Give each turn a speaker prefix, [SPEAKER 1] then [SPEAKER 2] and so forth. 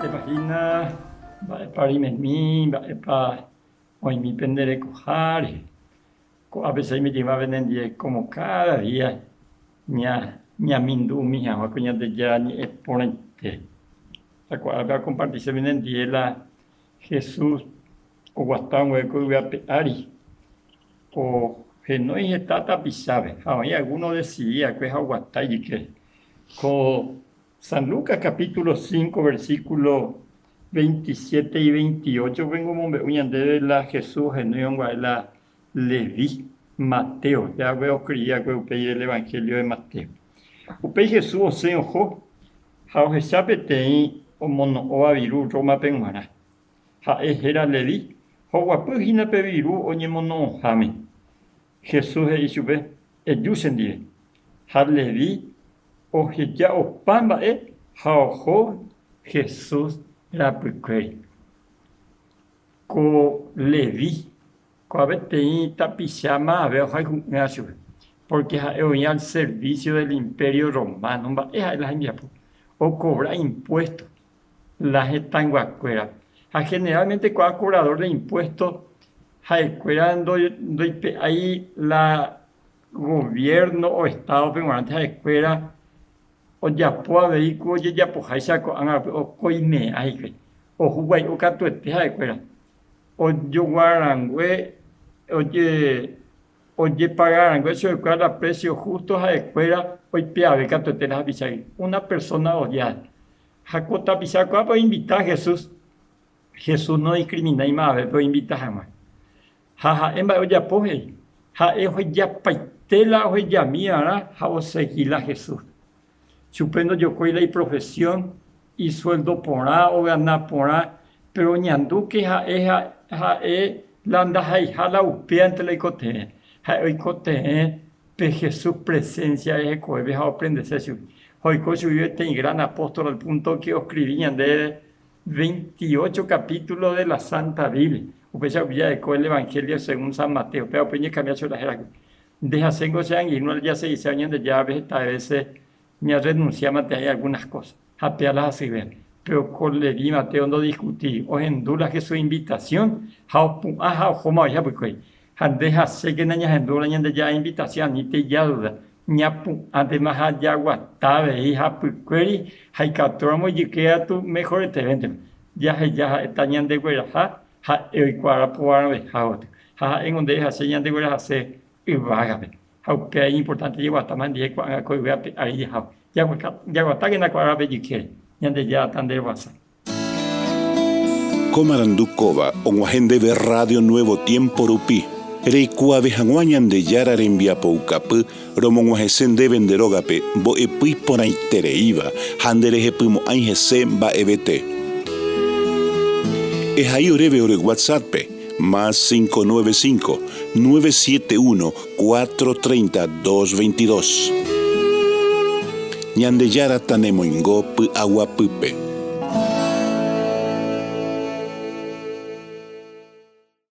[SPEAKER 1] Imagina, para mí, para hoy mi pendere cojar, a veces me lleva a vender como cada día, ña mindu mi hija, coña de ya ni exponente. La cual va a compartirse vender la Jesús o guastán hueco y a peari. O que no es tata pisabe. Hay alguno decía que es aguatay que con San Lucas capítulo 5 versículo 27 y 28 vengo de la Jesús en la Leví Mateo ya veo creía que upei el evangelio de Mateo upei Jesús o se ojo how he sabe tem o mono o aviru roma penguara ha era Leví ho guapugina peviru o mono jame Jesús e isube e yusendire ha Leví o ya o pamba ho Jesús la puquei co Leví co abetei tapixama a ver o porque eu ia al servicio del imperio romano la o cobrar impuestos la estanguacuera generalmente cuando cobrador de impuestos ahí la gobierno o estado permanente de escuela o ya puede vehículo ya pues ahí saco o coime ahí o jugué o catuete de escuela o yo guarangüe oye pagaran eso de cada precio justo a escuela hoy piave catuete la bisay una persona o ya jacota bisaco para invitar a Jesús no discrimina y más pero invita jamás jaja en vez ya pues ya paitela o ya mía o seguir a Jesús supendo yo coila y profesión y sueldo por A o ganar por A, pero ñandu que la anda la upea entre la icote, pe Jesús presencia es coebe a aprenderse su. Hoy cocho yo este gran apóstol al punto que escribían de 28 capítulos de la Santa Biblia. Upecha ya de el Evangelio según San Mateo, pero peña cambiar su la jerarquía. Deja sengo sean y no ya se dice años de ya a veces me renunciaba a algunas cosas, a las así ven, pero con Leví Mateo no discutí, o en duda que su invitación, como ya pues, deja sé que niñas en duda de ya invitación, ni te ya duda, ni además allá guatabe, hija pues, hay catormo y queda tu mejor te venden, ya estañan de güera, el cuadra por en donde deja señan de güera hace y vágame. Que es importante llevar hasta más de ahí ya está en la cuadra de que ya tan de base.
[SPEAKER 2] Comarandukova onguajende de Radio Nuevo Tiempo Rupi reikua vejanguañan de yara rembia poucapu romonguajesen de venderogape bo epui ponaitereiva handereje pumo aingese ba ebete es ahí oreve ore WhatsApp más 595-971-430-222. Ñandeyara tanemoingo pu aguapupe.